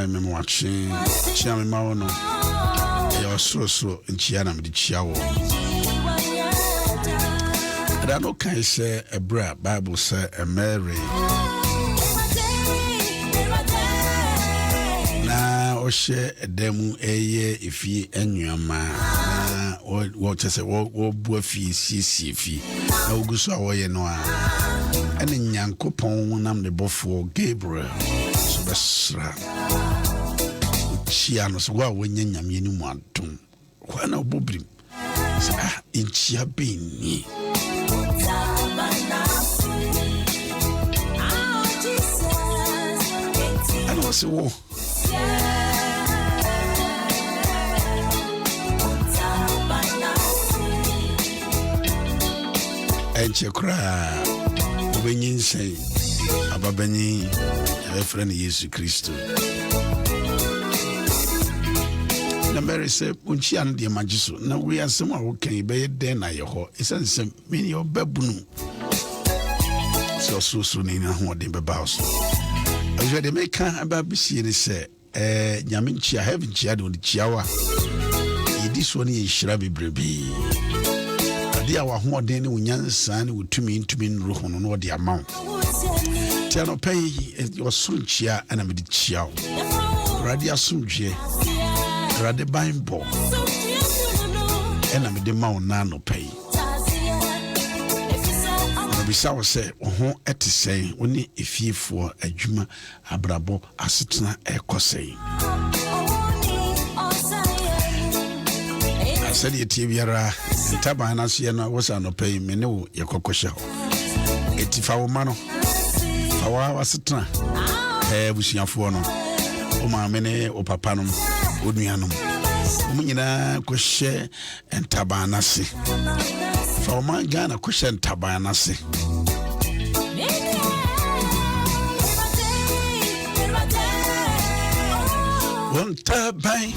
I am watching Chami Mauno. Your so in Chiana with the Chiao. And I know can say a bra Bible say a Mary. Now, or share a demo a year if ye and your man. What I say, what buffy CC fee. No good so away no. And in Yankopon, I'm the buffo Gabriel. So that's Chianos, well, when you want to. When a bobby in Chia Bini. I don't say, oh. And you cry when you say, Ababani, a friend Jesus Christ. Na Mary said, when she and the Majiso, now we are someone who can be then I ho. It's a many of Babunu. So soon in a home in the house. I was the maker about BC say, Yaminchi, I haven't chatted with the Chiawa. This one is Shrubby Breby. Dear, what then when young son would to me Ruhon or the amount. Tell no pay your soon chia and I'm the Chiao. Radia Sunje. Rade Bimbo and I'm the Mount Nano pay. Bisawa say, at say, when if ye for a Juma Abrabo Asitna Ecosay. I said, ye Tiviera, and Tabana Siena was on a pay menu, your cocosha. 85 mano, our Asitna, eh, we see a fono, o my mene o papanum. Udmianum Umina Koshe and Tabanasi. For my Ghana Koshe and Tabanasi. One tabai.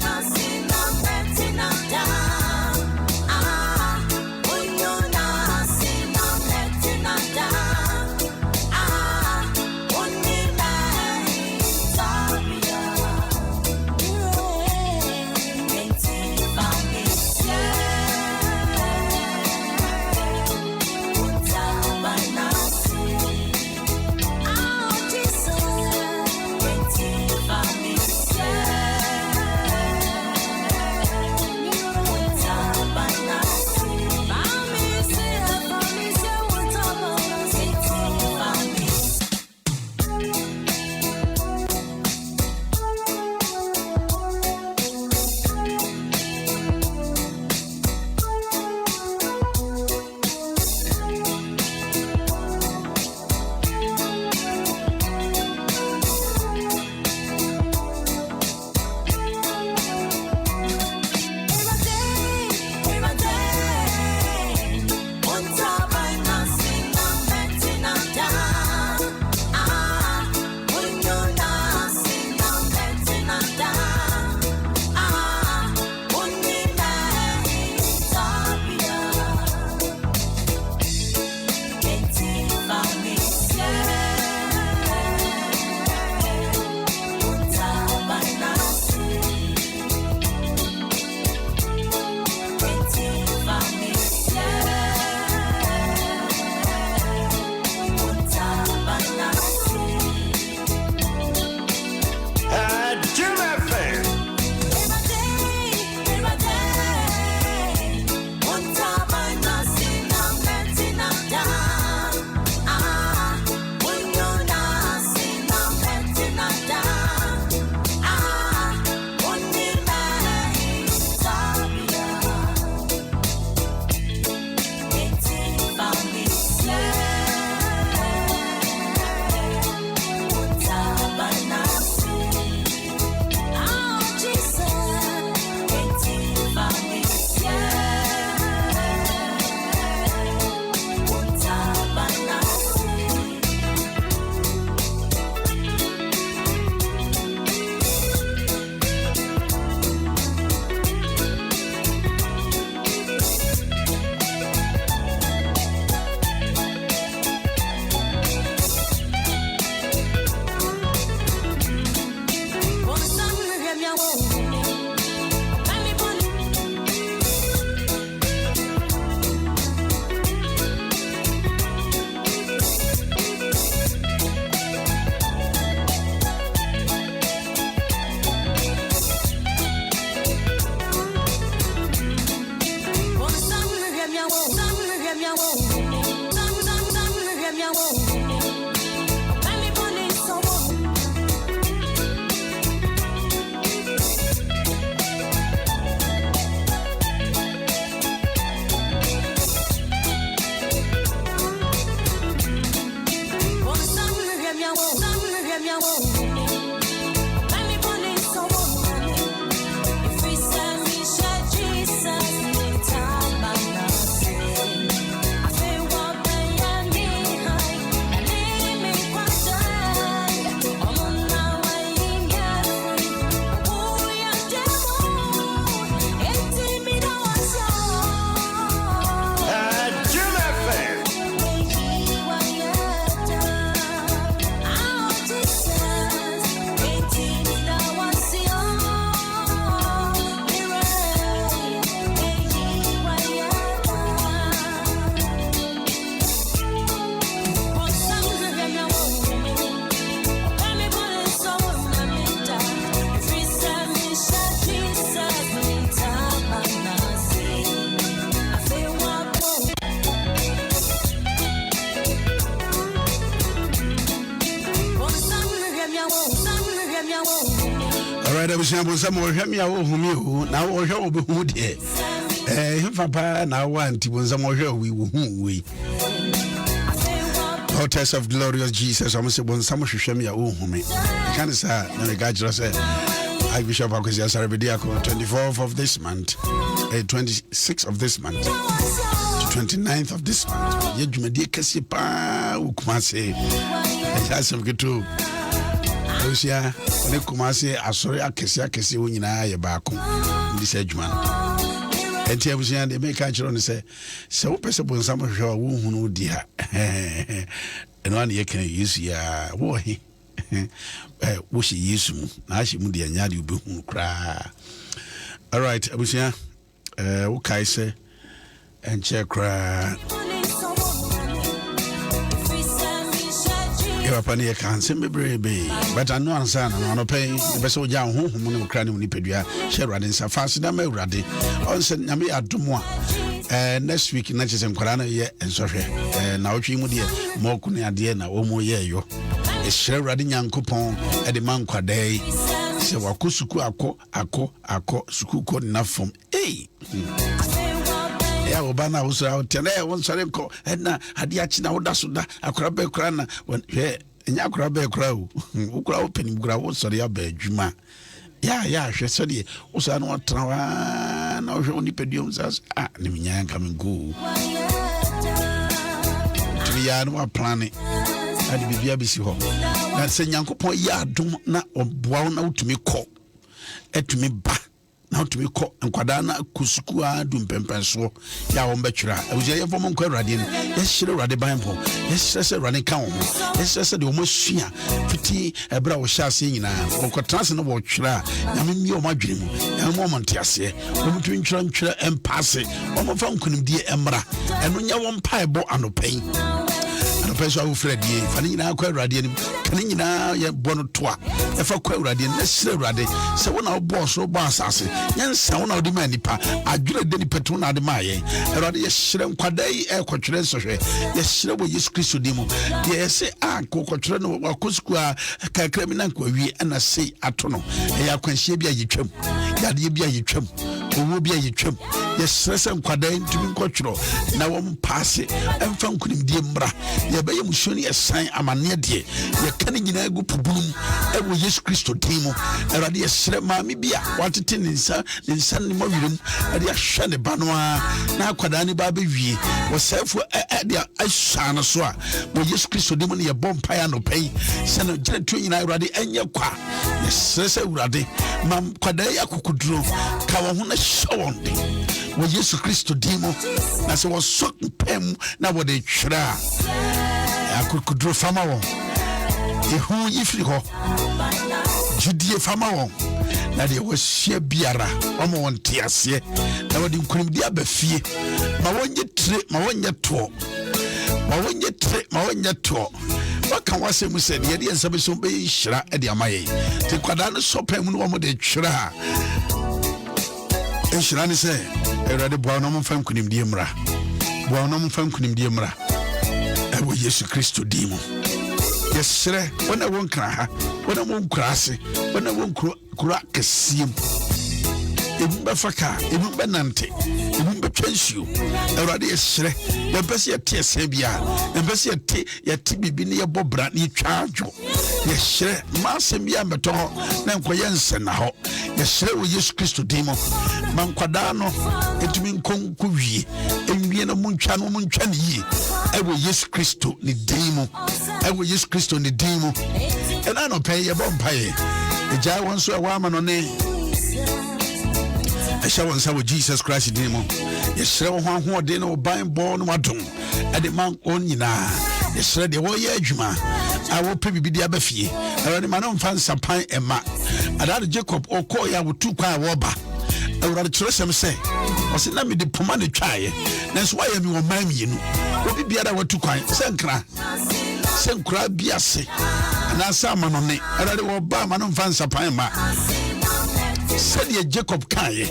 Some will help me out of you. Now, or shall be good here. Papa, now want to some more we we. Hotels of glorious Jesus. I must say, when someone should show me a home. Can't say, no, the guy just said, I Bishop Akosia Sarabidiako, 24th of this month, 26th of this month, to 29th of this month. Yet you may dear Cassipa, Ukumase. I have some good too. Osia ne kumase asori akese wo nyina ye baako ndi se adwuma enti abusia de make achiro ne se wo pese bonsam hwe wo hunu di ha eno an ye kan Yesu ya wo he wo shi Yesu mu na ashi mu de anya de obehunu kra. All right abusia wo kai se enche kra Papa ne kan se mebrebe but I know answer no pay be so ja honhom ne kra ne nipadua share rade nsa fast na ma urade on se nyame adomo a next week na chese nkwara na ye ensohwe na otwi mu de mo ku ne ade na wo mo ye yo e share rade nyankopon e de man kwadai se wakosuku akọ suku ko na fom ya obana usra tele won sare ko na hade achi na woda so da akora be kora na hwe nya akora be kora o ukura opening kora wo sare ya ba adwuma ya hwe so de usra no tra na hwe oni pedium sas ne minya nka mengo ya no plane ade bibia bisi ho na se nyankopon ya adom na oboa na utumi kọ etumi ba na utumi kọ nkwada na kusuku adum pempenso ya wo mbetwira awuje ye fom nkwa rade no ye hyire rade bible ye hyire rade ka wo ye hyire de wo masua fiti ebra wo hyase nyina wo kọtranse no wo twira nyame mi o madwene mu nyame mo montiase wo mutumi ntwira empase wo mo fa nkunimdie emra eno nya wo mpaebo anopai Peso awu Fred ye fani nyina kwa urade ni kani nyina ye bono toa e fa kwa urade na sire urade se wona boss no boss ase nyansa wona odi ma nipa adwere de nipa to na ade ma ye urade ye hire nkwadai e kwotwere nsohwe ye hire bo Yesu Kristo dimo ye se kwotwere no wakosuku a kakra mi na kwa wi na sei ato no e ya kwanhie bia ye twam yade bia ye twam owo bia ye twam ye hire nkwadai ntumi nkwotwero na wo mpase emfa nkunimdie mbra ye be mushoni esan amane de ye kan nyina egu pubulum e wo Yesu Kristo dimo erade ye hire maami bia watete ne nsa ne mawirum ade ahwe ne ba no na akwada ne ba be wie wo sefo de ahwana so a wo Yesu Kristo dimo ne ye bompa ya no pai se no gire to nyina erade enye kwa ye sese urade mam kwada ya kokuduro ka wo ho na shawonde wo Yesu Kristo dimo na se wo sok pem na wo de twira akukudro fama won ehu yifri ho judie fama won na de wo hye biara omo won te ase na wo de nkunimdi abafie ma wonye tre ma wonye to ma wonye tre ma wonye to waka wase mu se ne de nsebe so be hira e de amaye te kwada no sopam no wo de twira e hira ne se erade boa no mo fam kunimdi emra boa no mo fam kunimdi emra e wo Yesu Kristo di mu yesre wona won kra ha wona won kra ase wona won kura kesiem ebumba faka ebumba nante ebumba twansuo awrade yesre yebese yete asebia yebese yete bibi ne yebobra ne twaadwo yesre masembia mbeto na nkoye nsena ho yesre wo Yesu Kristo dimo mankwada no etumi nkonku wie enwie no muntwa ne yi ewo Yesu Kristo ni dimo ewo Yesu Kristo ni dimo ena no pay ye bompaye eja won so wa ma no ne esha won sa wo Jesus Christ dimo yesre wo ho de no ban bo no wadom ade man onyina yesre de wo ye adwuma awo pe bibidi abafie awani ma no mfa nsapan ema adade Jacob okọ ya wotu kwa wo ba awurade kyerɛsɛm sɛ ɔse na me de poma ne twae nanso wayɛ mi wɔ man mienu obi biara watu kwan sɛ nkra biase na sa manone awurade wɔ ba ma no mfa nsapan ma sɛdeɛ Jacob kae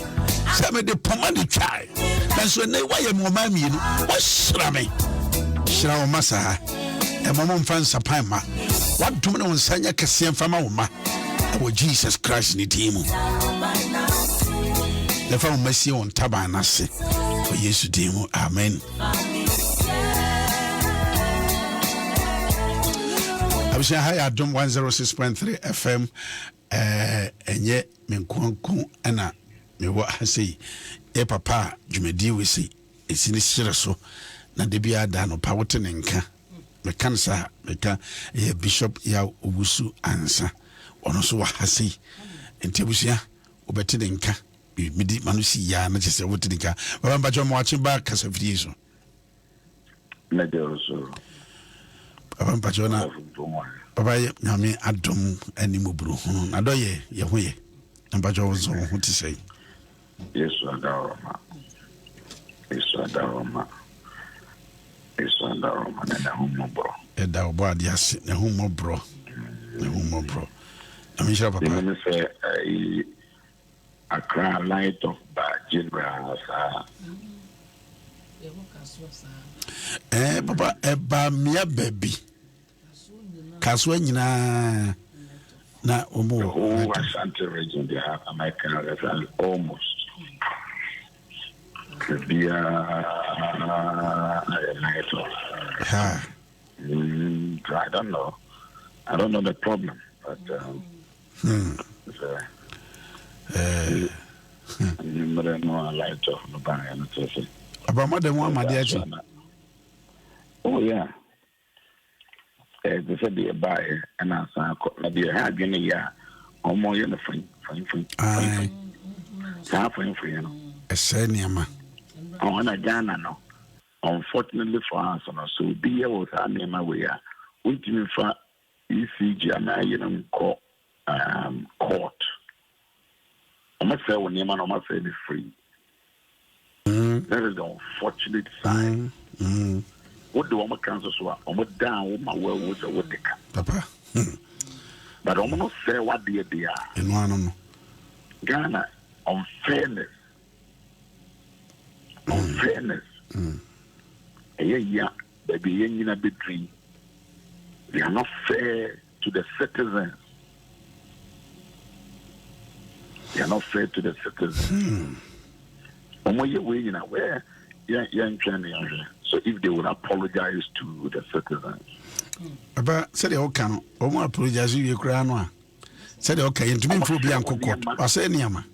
sɛ me de poma ne twae nanso ne wayɛ mi wɔ man mienu wɔhyira me hyira wo masa ɛma mo mfa nsapan ma wadom ne wo nsanya kɛseɛ mfama wo ma ɛwɔ Jesus Christ ne din mu lefa mo masi on taba nase for Yesu dimo amen abisha haya Adom 106.3 FM enye menkonko ana mewo hase e papa dwumadi wesi esini hyire so na de bia da no pawote ne nka mekan sa meka bishop ya Owusu-Ansah ono so wa hase entiabusia obete ne nka midi manusi ya na chese wotidika baba mbajo mo wachi ba kasa fie so na de so baba mbajo na baba ye nyame adom animu buru na do ye ho ye mbajo wo zo ho ti sei Yesu adaroma na humo bro da obo ade ase na humo bro na mi sha papa me say Accra light of General papa eba mia baby kaswa nyina na omo Ashanti region they have American reference almost could be a light of I don't know the problem but no light of no bang and it's about madam one my dear. Oh yeah. They said they buy and I maybe have been a year or more in the fine. Half in free, you know. A senior. On a Ghana, no. Unfortunately for us, so be able to name my way. We didn't for ECG and I, court. I must say, when your man must say it's free. That is the unfortunate side. What do I cancel? So I'm down with my well with what they can. Papa. But I'm not say what they are. In one Ghana, unfairness. Yeah, baby, you a big dream. They are not fair to the citizens. They are not fair to the citizens. So if they would apologize to the citizens. About said the can or apologize you cry. Said okay, and to me for being cooked. I say Niama.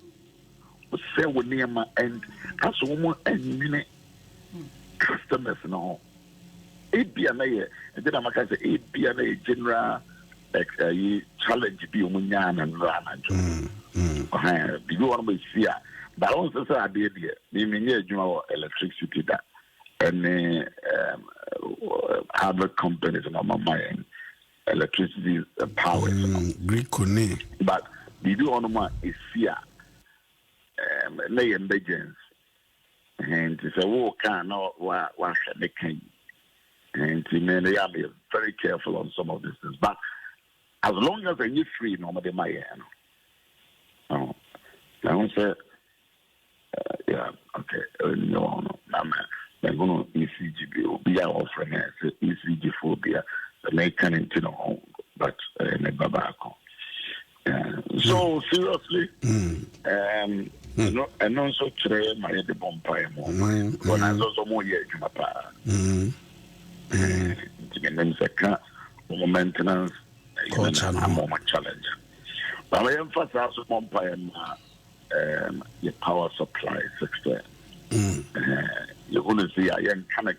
Say with Niama and that's woman and minute customers now. ABNA, and then I'm going to say ABNA general challenge be Munyan and Rana. Be one way here. But also say idea, meaning electricity that and other companies and my mind electricity power. Greek Kone. But Bibi onoma esia na ye emergency and it's a war can no wa the can and men they are very careful on some of these things, but as long as you're free normally my no I say yeah okay no I'm going to ECG be offering ECG phobia the making into no but never back so seriously no and also today my the bumpire more when I also more year to my pa and then maintenance I'm more challenge but I emphasize bumpire your power supply 60 you're going to see I am kind of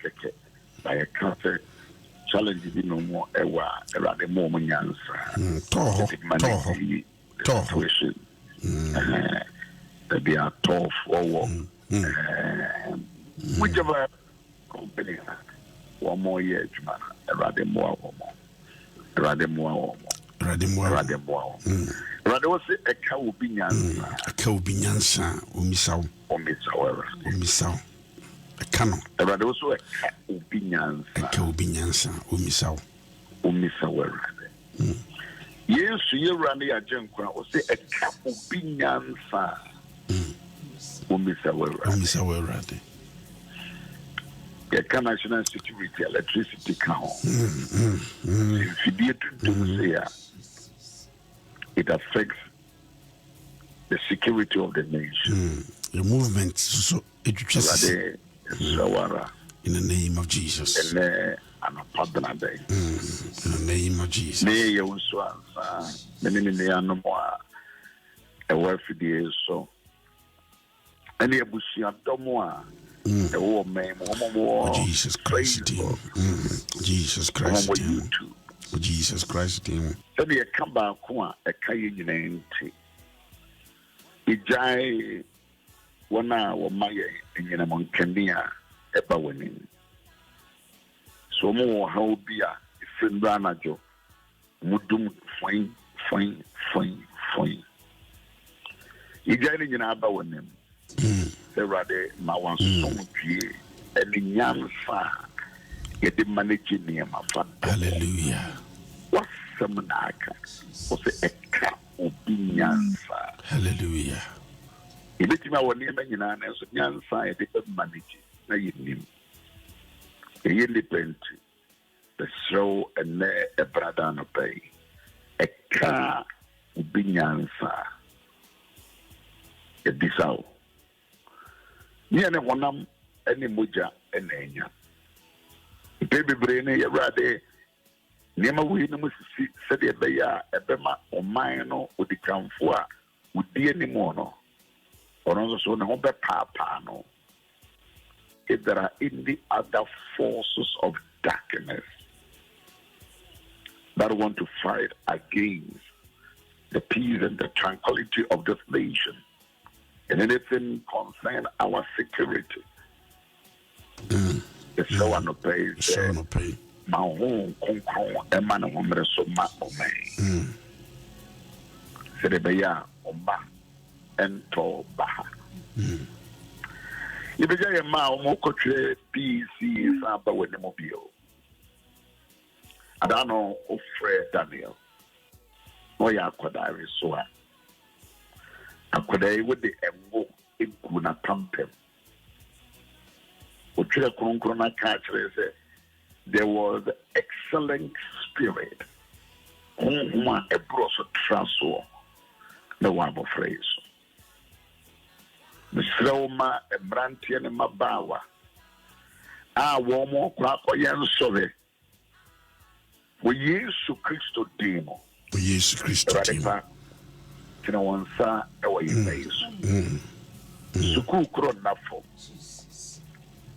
by a cancer challenge you no more around the moment situation be a tough or whichever company one more year around the more rather was a cow binyansa umisao Kano. Rather also a opinions. Umisa. Yes, you ran the agent. Was say a cap opinions. Umisa. The national security, electricity count. If you did to say it affects the security of the nation. The movement, so it just. In the name of Jesus. In the name of Jesus. May Owusu-Ansah, many no more a word for the so. And the Abusia Domoa, the war man, Jesus Christ, Jesus Christ, Jesus Christ. So they come back, a Kayin name. Ijai. Wana wa maye nyina monkania eba wani so mo ha bia ifembra najo mudum fine igani nyina aba wani serade ma wan so pie eni nyansa yede manage ne ma fa hallelujah wasamnaka ose eka obinyansa hallelujah Ibiti ma woni ema nyina na so nyansa e de manage na yinim e independent the show and a brother no pay e ka ubinyansa e bisao ni ene honam ene moja ene enya baby brain e rade nema wi no musisi se de be ya e be ma oman no odikamfo a odi animo no so no be papa no if there are any other forces of darkness that want to fight against the peace and the tranquility of this nation and anything concern our security it's so unpaid my home eman homre so ma omai se de be ya omba ento baha ibeja ye ma omo kotwe PC samba wene mobile adano ofre Daniel oya akwadare so a akwadai with the embo eguna tampem otwe kronkron na ka kire say there was excellent spirit uma ebroso traso no one of phrase Misrauma Brantian Mabawa. Womo Quaco Yansove. We use Christo Demo. We use Christo Demo. Owusu-Ansah, our face. Suku Cronafo.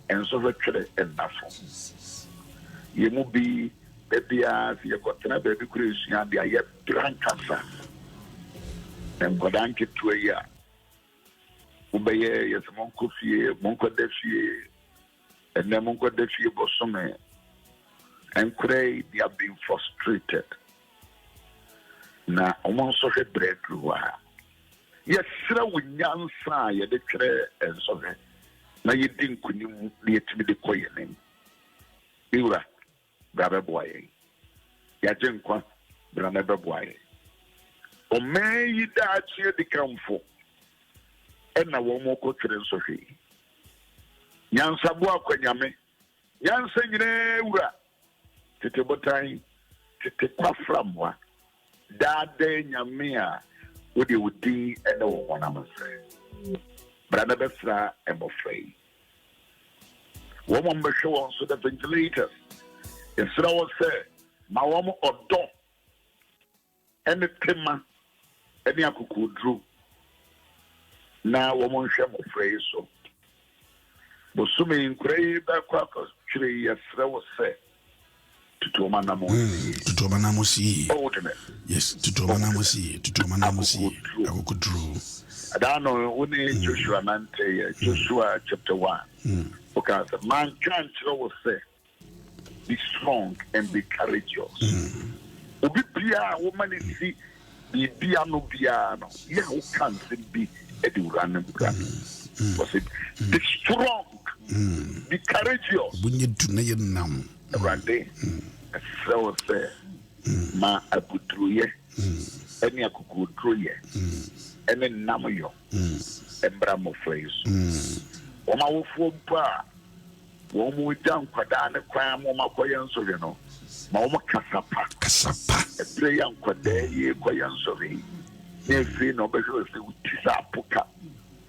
And so very enough. You will be baby as you got to baby Christian, and they are yet drunk cancer. And Godanki to a year. Ubeye yes monko fie monko defie and then monko defie bosome and pray they are being frustrated na ɔmo nso hwɛ breakthrough a yɛsrɛ wo nyansa a yɛde twerɛ nsɔhwɛ na yɛdi nkonim na yɛtumi de kɔ yɛn anim ewura bra bɛboa yɛn yɛagye nkwa bra na bɛboa yɛn ɔman yi daakye di kamfo ɛna wɔn mo kɔtwerɛ nsɔhwɛ yi nyansa boa akwanyame nyansa nyinaa ewura tete botan tete kwafra mmoa daada nyame a wode wodi ɛne wo honam nsɛ bra na bɛsra ɛmmɔfra yi wɔn mo mbɛhwɛ wɔn so the ventilators yɛsrɛ wɔ sɛ ma wɔn ɔdɔ ɛne tema ɛne akokoduro na wɔn nhwɛ mmɔfra yi so bosome nkura yi bɛkɔ akɔtwerɛ yi yɛsrɛ wɔ sɛ tutuma namosi yes tutuma namosi akokudru adano woni Joshua nante Joshua chapter 1 because man can't know say be strong and be courageous obi bia woman is bia no bia no ya wo kan be edurane was it be strong be courageous bunyedu na yenam Rande, so say, ma abudruye, any akukudruye, any namayo, and bramo phrase. Oma wofumpa, womu down quadana crime, Oma Koyan Sovino, Mama Casapa, a play young quade, Koyan Sovi, Nefi no better with Tisapuka,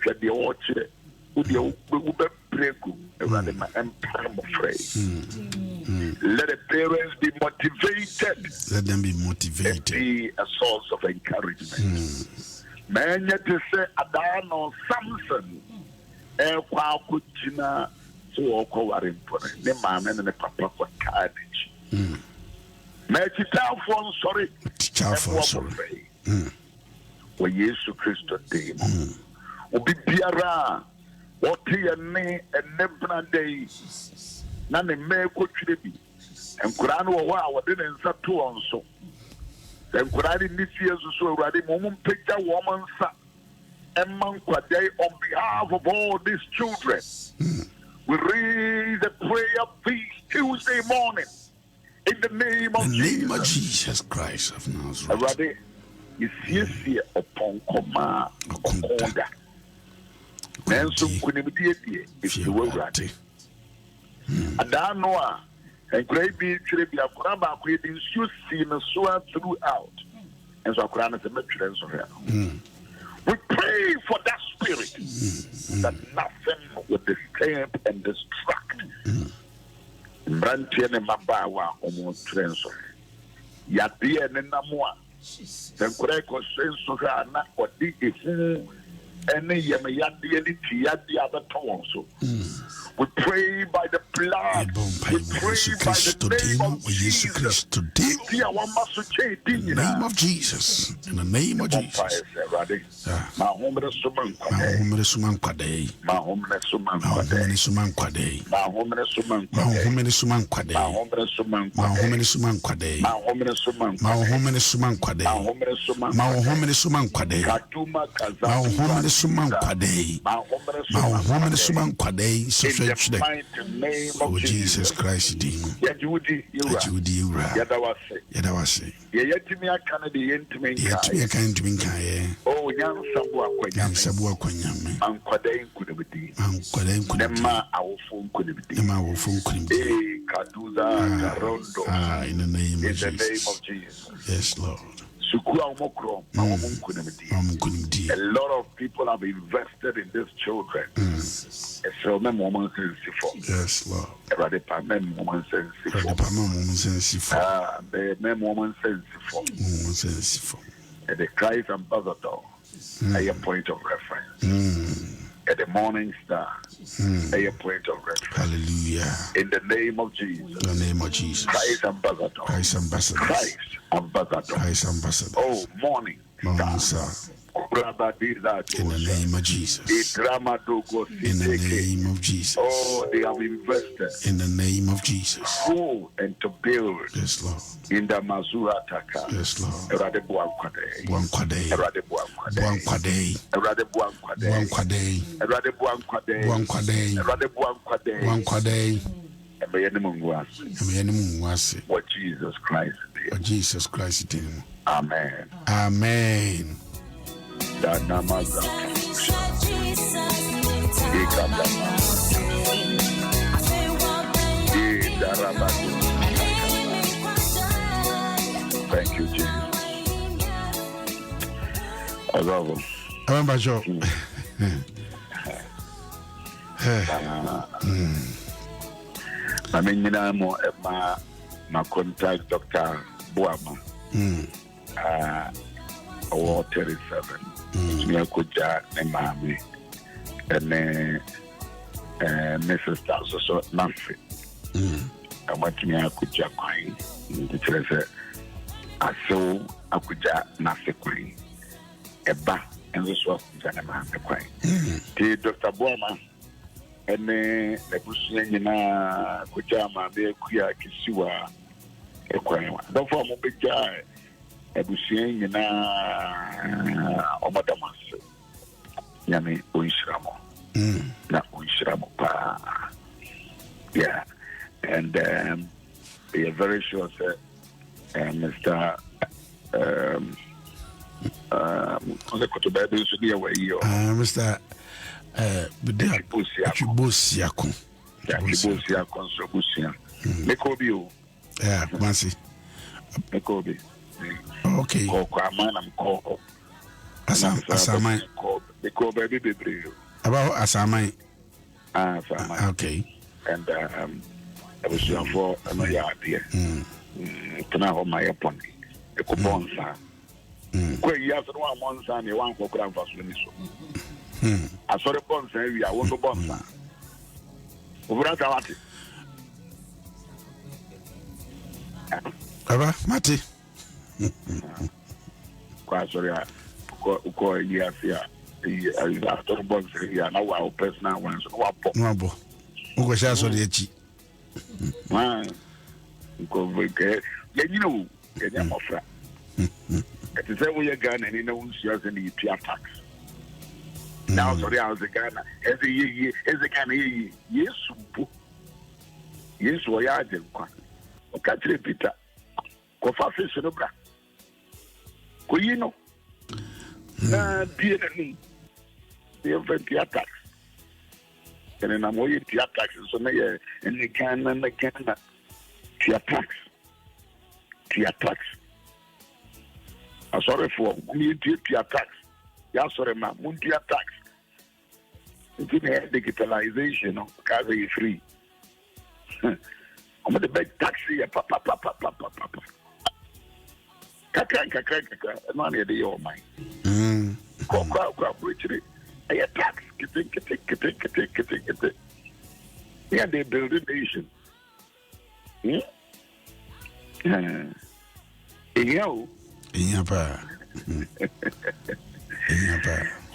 said the orchard, with the Uber Breku, around my empire phrase. Let the parents be motivated. Let them be motivated. Be a source of encouragement. Man, yet to say, Adano Samson, kwa kuchina so oko warimpone. Ne mama and the papa for carriage. May chita for sorry. Chita for sorry. Wa Yesu Christo demo. Obi biara woti ene enebna day. Na ne me ko twire bi enkura no wo a wode ne nsa to on so enkura ni fie so awurade mo mpegya wo mo nsa emman kwadai on behalf of all these children we raise a prayer this Tuesday morning in the name of Jesus Christ of Nazareth awurade yesi upon koma okonda nenso kunimdie die ifi awurade Adanoa and great be tribia Kuraba creating see no so throughout. And so Quran is a matrix of him. We pray for that spirit that nothing will disturb and distract. Brantian and Mabawa almost transfer. Yatia and Namua. Then correct was sense of her not what did any Yamayadi the other tongue. We pray by the blood. We pray by the name of Jesus. In the name of Jesus. In the name of Jesus. My home is Suman Quade. My home is Suman Quade. My home is Suman Quade. My home is Suman Quade. My home is Suman Quade. My home is Suman Quade. My home is Suman Quade. My home is Suman Quade. My home is Suman Quade. My home is Suman Quade. My home is Suman Quade. Oh Jesus Christ, Yadawase. Yatimia Canada, Yatimia can't mean oh, young Sabua Quanyam, Unquadane could be Unquadane, our phone could be our phone could be Kaduza, Rondo, in the name of Jesus. Yes, Lord. A lot of people have invested in these children. So many moments for. Yes, Lord. Many moments for. The Christ ambassador a point of reference. At the morning star a point of reference. Hallelujah. In the name of Jesus. In the name of Jesus. Christ ambassador. Christ ambassador. Christ ambassador. Christ ambassador. Oh, morning star. In the name of Jesus. In the name of Jesus. Oh, they have invested. In the name of Jesus. Grow and to build. Yes, Lord. In the Mazura Taka. Yes, Lord. Erade Buankwade. Buankwade. Erade Buankwade. Buankwade. Erade Buankwade. Buankwade. Erade Buankwade. Buankwade. Erade Buankwade. Buankwade. Ebeyenemunguase. What Jesus Christ did. What Jesus Christ did. Amen. Amen. Thank you, Jesus. I love him. I remember Joe. I mean, you know, my contact Dr. Buama. Award 37. Me akuja ne mami and Mrs. Tauso so Nancy. I want me akuja kwai. The treasure. I saw akuja Nancy kwai. Eba and this was ne mami kwai. The Dr. Buama and the bushing na kuja mami kuya kisiwa ekwai. Don't form a big guy. Ebushing na omadamas nyame oishramo na oishramo pa. Yeah, and we are very sure that Mr. Mr. Chibosiakon. Yeah, Mansi. Mekobi. Okay. Asamai. About Asamai. Okay. And I was young for another idea. Tana my upon a coupon. Quite years and 1 month and 1 for Grand Fasuniso. I saw the bonds area, I want to bond. Over at Baba, Mati. Quite sorry, I years here. After bonds here, now our personal ones. No, Bo. Who was also the Echi? You know, get offer. It is every gun and in own shares in the Pia tax. Now, sorry, I was a gun as a year, as a gun, yes, yes, voyage. Okay, Peter. Kofa fish no bra. Ko yi no. Na die na ni. The Pia tax. And na mo yi Pia tax so na ye en kan na Pia tax. Pia tax. I sorry for me Pia tax. Ya sorry ma mun Pia tax. It's in digitalization, no, because it's free. I'm the big taxi, papa. Kaka, money at your mind. Richard, I tax, get. Yeah, they build a nation.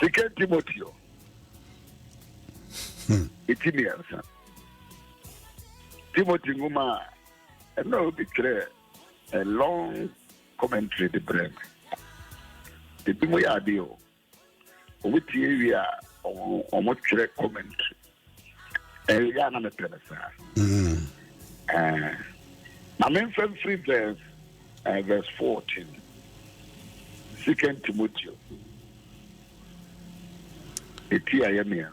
Second Timothy. It's in the answer. Timothy Nguma, and no declare a long commentary the brand. The Bimoya deal, with the area or much commentary. Eliana Penasa. My main free verse 14. Second Timothy. It's here.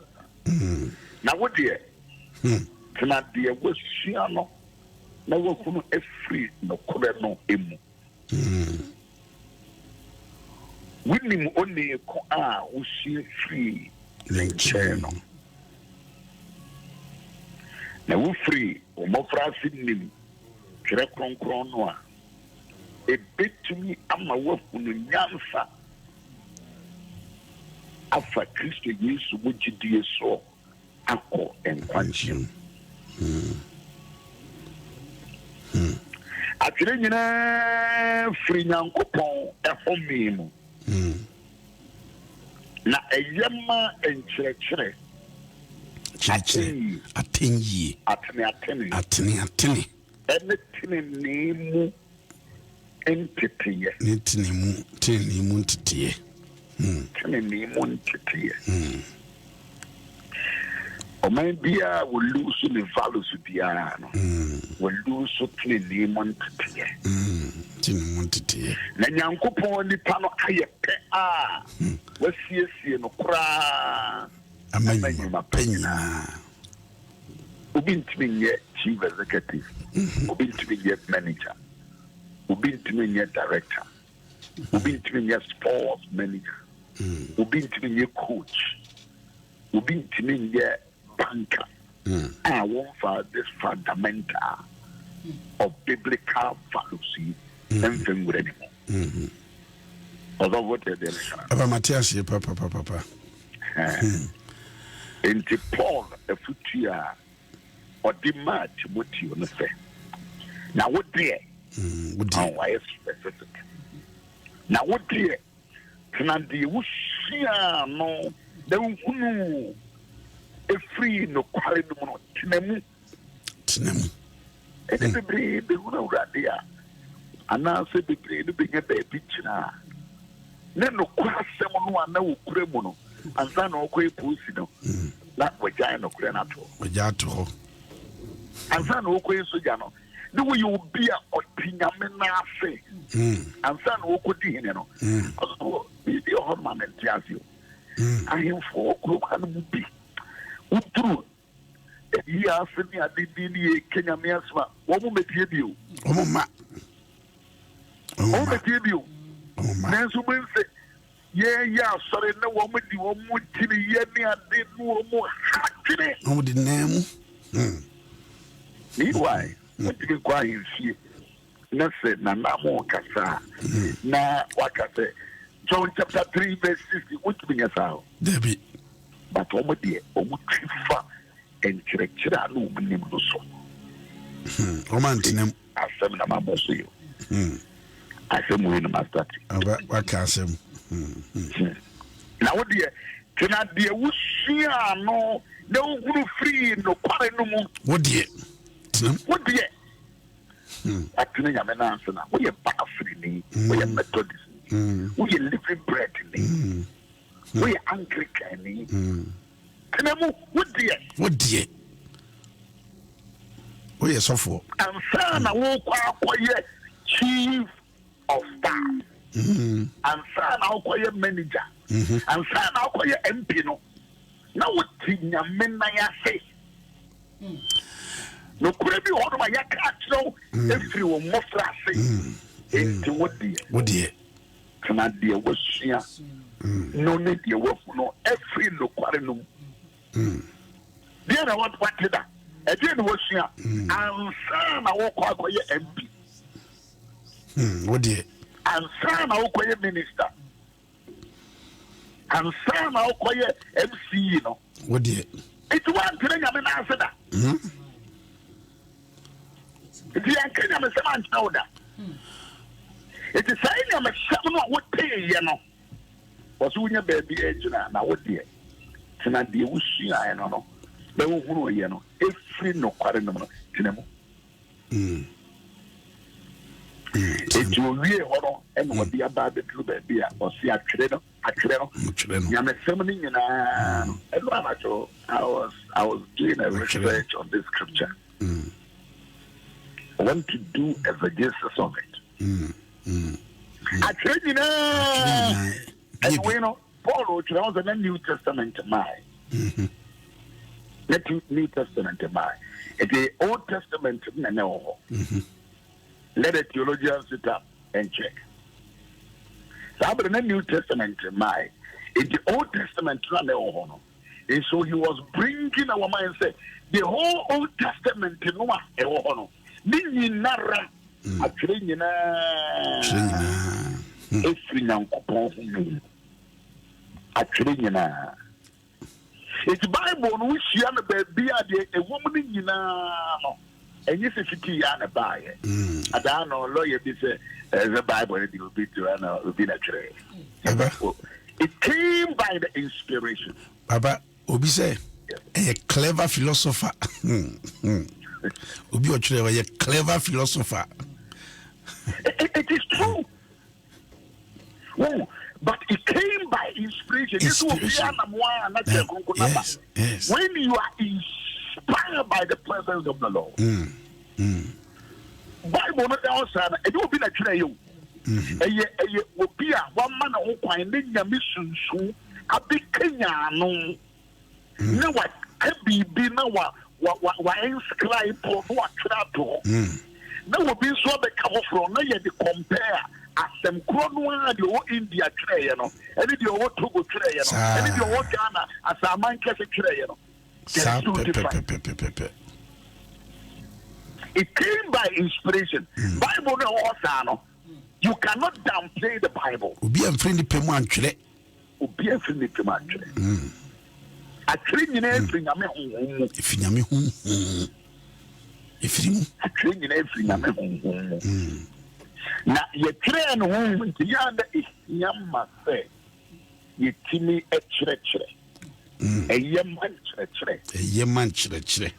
Now what dear? Cannot be a Westiano. No one a free no cover emu. Winning only a car who see free channel. Now we free or more francine Krakron. A bit to me, I'm a work on the Yansa. After Christian use which you do so. Ako and Quantum. Actually, free young coupon at home. na eyema enkyerɛkyerɛ atenyi atene ɛne tenenemu nteteyɛ tenenemu nteteyɛ ɔman biara wɔlu so ne values biara no wɔlu so tenenemu nteteyɛ na nyankopɔn nipa no ayɛ pɛ a wasiesie no koraa amanyuma pɛ nyinaa obi ntumi nyɛ chief executive obi ntumi nyɛ manager obi ntumi nyɛ director obi ntumi nyɛ sports manager obi ntumi nyɛ coach obi ntumi nyɛ banker a wɔmfa this fundamental of biblical values ɛmfa nwura ne mu ɔsɔfo tɛ deɛ mekana aba mate aseɛ papa nti Paul afutu a ɔde maa Timoteo no sɛ na wodeɛ wayɛ specific na wodeɛ tena deɛ wosua no na wohunu ɛfiri nokware no mu no tena mu ɛne bebree bɛhunu awurade a anaasɛ bebree no bɛnya baabi kyina a ne nokware asɛm no a na wɔkura mu no ansa na ɔkɔyɛ polisi no na wɔgyae nokorɛ no ato hɔ ansa na ɔkɔyɛ sogya no ne woyɛ obi a ɔte nyame no ase ansa na ɔkɔdi hene no ɔso biribi ɔhɔ no ma ne nte ase o ahemfo kurom ha no mu bi woduru yi ase ne adedi ne yɛ kanyame asɛm a wɔn mɛtie bio mɛtie bio nanso mo nsɛ yɛyɛ asɔre na wɔn di wɔn mu tiri yɛ ne ade ne wɔn mu hatwene wɔn de nan mu meanwhile wotumi kɔ ahemfie na sɛ nanamo kasa na waka sɛ John chapter 3 verse 60 wotumi nyɛ saa o dabi but wɔn deɛ wɔn twi fa nkyerɛkyerɛ a na wɔn nim no so wɔn antenam asɛm na ma bɔ so yɛ asɛm wei na ma start waka asɛm na wo deɛ tena deɛ wosua no na wohunu firi nokware no mu wo deɛ atene nyame no anse na woyɛ baafiri ni woyɛ methodist ni woyɛ living bread ni woyɛ anglican ni tena mu wo deɛ woyɛ sɔfoɔ ansa na wokɔ akɔyɛ chief of staff ansa na wokɔyɛ manager ansa na wokɔyɛ MP no na wote nyame nan ase no kura bi hɔ no ma yɛka akyerɛw ɛfiri wɔ mmɔfra ase enti wodeɛ tena deɛ wasua no ne deɛ wafu no ɛfiri nokware no mu deɛ na wate da ɛdeɛ na wasua ansa na wokɔ akɔyɛ MP wodeɛ ansa na wokɔyɛ minister ansa na wokɔyɛ MCE no wodeɛ enti woantene nyame no ase da enti yɛnka nyamesɛm ankyerɛ wo da enti saa nyamesɛm no a woteeɛ no wɔ so wonya baabi agyina na wodeɛ tena deɛ wosuaeɛ no no na wohunu ɔyɛ no ɛfiri nokware nom no tena mu eti owie hɔ no ɛna wɔde aba abɛduru baabi a ɔsi atwerɛ no nyamesɛm no nyinaa no ɛno anakyɛ I was doing a research on this scripture. I want to do exegesis of it. Atwerɛ nyinaa ɛna wei no Paul ɔtwerɛ wɔn sɛ na New Testament mae New Testament mae eti Old Testament na ne wɔ hɔ. Let the theologians sit up and check. So in the New Testament, in the Old Testament, and so he was bringing our mind say the whole Old Testament actually it's Bible we see the baby a woman and you say she can't buy it. I don't know. Lawyer, this the Bible will be to will be natural. It came by the inspiration. Baba, Obi say, a clever philosopher. Obi Ochre, a clever philosopher. It is true. Oh, but it came by inspiration. Yes. When you are inspired by the presence of the Lord. Bible not outside, it will be like you. Obia, one man who can name mission, a big Kenya. No, what can be now what inscribe for what trato. No, will be so the cover from no yet compare. As some Cronuan, the India tray, you know, and if you want to go tray, you know, and if you want Ghana, as a man can tray, you know. It came by inspiration. Bible no also. You cannot downplay the Bible. Obi am friendly pemantre. Obi am friendly pemantre. Actually, you know, if now, you train home to yonder is Yamma say, you timmy a church. A Yaman church.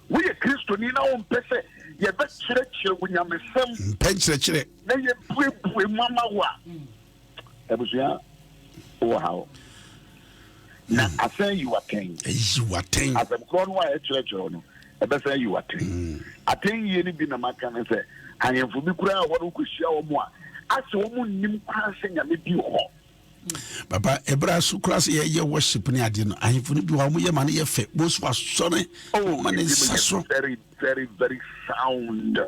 We a Christian in our own person. You bet church when you're some penchre. Then you put with Mama. Wow. Now, I say you are king. You are king. As I'm going to a church, I bet say you are king. I think you need to be a man and say, I am for me, what we could show more. As a woman, you passing a little. Papa, Ebra Sucras, ye worship me. I didn't. I have to do how much money you fit. Most was sonny. Oh, man, is so very, very, very sound.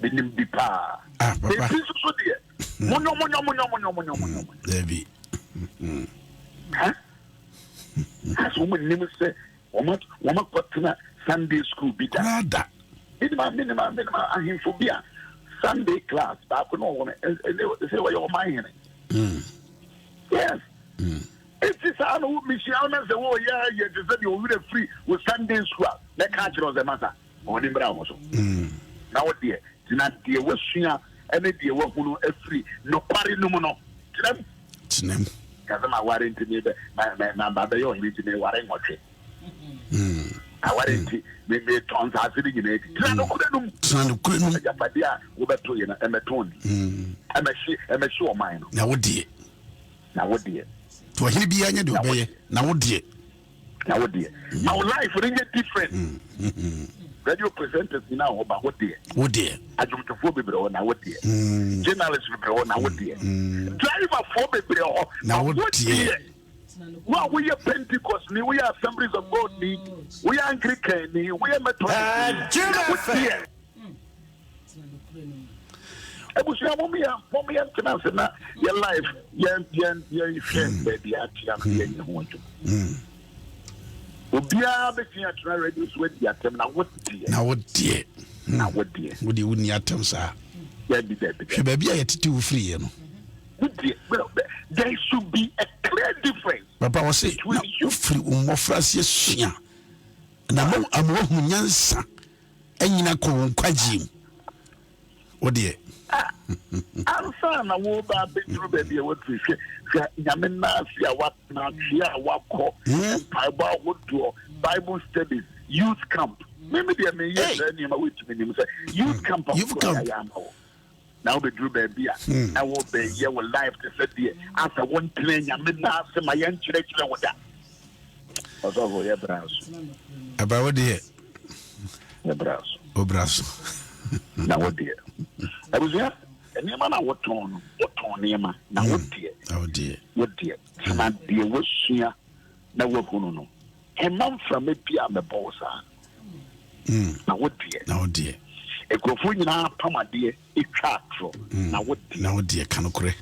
Didn't be pa. Ah, Papa. Mono. Debbie. Huh? As woman, never say, woman, Sunday school be done. Minimum, I hear for beer. Sunday class, but I don't want to say what you're mind. Yes. It's this I know Michiana say, oh, yeah, you said you're really free with Sunday school. Let catch it on the matter. On the brown also. Now, dear, do not dear, what's here, any dear, what will free, no party no more. To them. Because I'm worrying to me, my mother, you're to me, what I'm watching. I warranty maybe tons are sitting in it. Couldn't Japadia over to you and a tone. I'm a sure mine. Now, what dear? To a hill behind you, now, what dear? Our life will get different. Radio presenters now about what dear? I don't know for people now, what dear? Journalists will now, what dear? Driver for people now, what dear? Well, we are Pentecost, we are Assemblies of God, we are Anglican, we are Methodist. I was your mommy and Tanasana, your life, your friend, baby, at young want to. Ubia, the theatre reduce with the atom. Now, what dear? Would you win your terms, sir? Baby, I had to do free. Well, there should be a clear difference. Papa was saying, you free more frasies. Now, I'm one yansa, and you not call Quajim. Oh, dear. I'm saying, I will be baby. What we say, Yamina, what now, what call Bible studies, youth camp. Maybe they may use any of which means youth camp. You've come. Now the Drew baby, I will be here with life to set the after one plane. I'm not my young church with that. Was over your brows. About what dear? Your brows. Oh, brows. Now, what dear? I was here, and your man, what on Yama. Now, what dear? Oh, dear. What dear? My dear was here. Now, what no. A man from a piano boss. Now, what dear? Now, dear. A Crofuna Pama dear, a chatro. Now, dear, Canocre.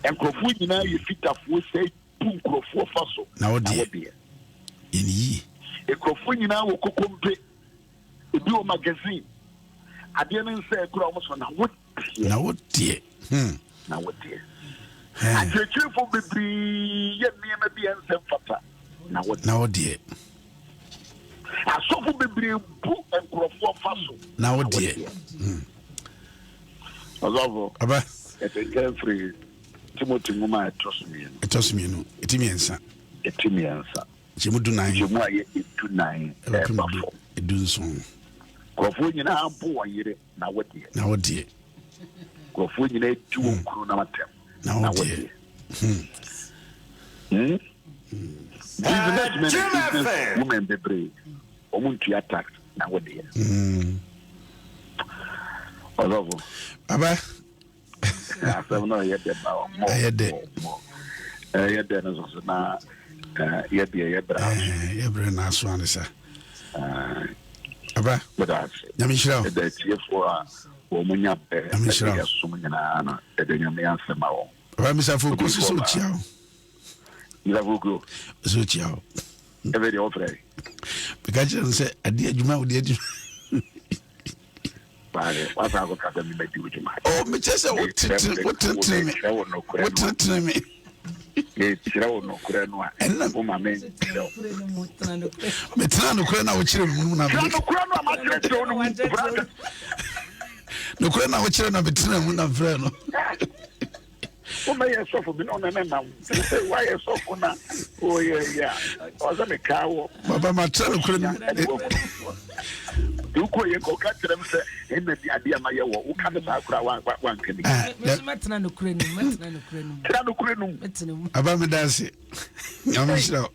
And Crofuna, you fit up with say, Punko for fossil. Now, dear. In ye. A Crofuna will cook a dual magazine. I didn't say almost on what dear. Now, what dear? And your cheerful baby, yet near me and some fata. Now, dear. I saw for baby book and crop fossil. Now, dear. Although, it's a carefree. Timothy Muma Etosmienu. Itimiensa. Chimudu 9. Jimwa ye 29. Edunson. Kofu nyina ampo wayire na wodie. Kofu nyina etu nkuru na matem. Na wodie. Businessmen, women be brave. Omuntu attack na wodie. Olovo. Baba. Asem no ye de ba mo. Ye de no so na ye bra. Ye bra na so anisa. Aba. Nyamishira. The TFO omunya be. Nyamishira. Sumunya na nyame ansema wo. Aba misafo ko so chiao. Ilavugo. So chiao. Every offer. Because you say adi adwuma wo de adwuma. Vale, what's our academy make you? Oh, me just say what me. It's no Kurano, and my man. Metrano Kurana, which you no Kurana, which you have Freno. Oh, may I suffer me on an why I suffer now? Oh, yeah. Was a cow, Baba Matrano Kurana. You go catch them, say, in the idea, my who can't one can be. Abama Dasi. Yamishra.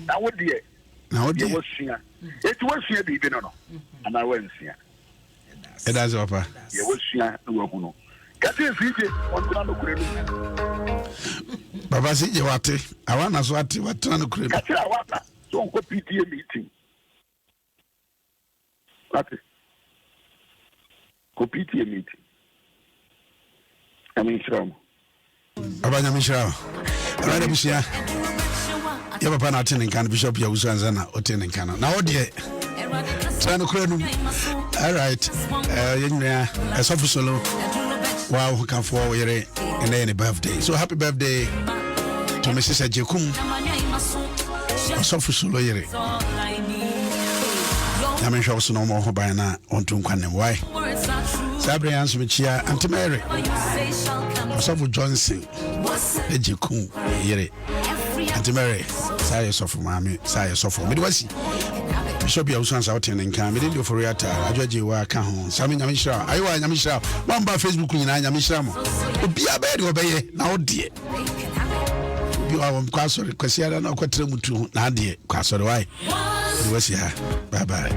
Now, what dear? Now, it was here. It was here, even no. And I went here. It does offer. You was here, no. Catch a fiji, one Baba Siji Wati. I want us what Trano Kurana. Catch a water. Don't go PTA meeting. What is? Go PTA meeting. I mean, Shram. Abanya Mishra. Alright, Bishia. You have a pan can Bishop Owusu-Ansah or ten in Canada. Now, dear. Trano Kurana. All right. A soft solo. Wow, who can forward and any birthday. So happy birthday to Mrs. Ajekum. Soft solo yere. I'm sure so no more by now on to Quanem. Why? Sabri answer with Chia Auntie Mary. Soft Johnson. Ajekum yere. Auntie Mary. Say soft mammy. Say soft for Midwest. Bishop Owusu-Ansah out in Camp. Did you for your time? I judge you work home. Sammy Yamisha. I want Yamisha. One by Facebook in Yamisha. Be a bed obey now, dear. You are on Castle, because you are not quite to Nadia. Castle, why? You was here. Bye bye.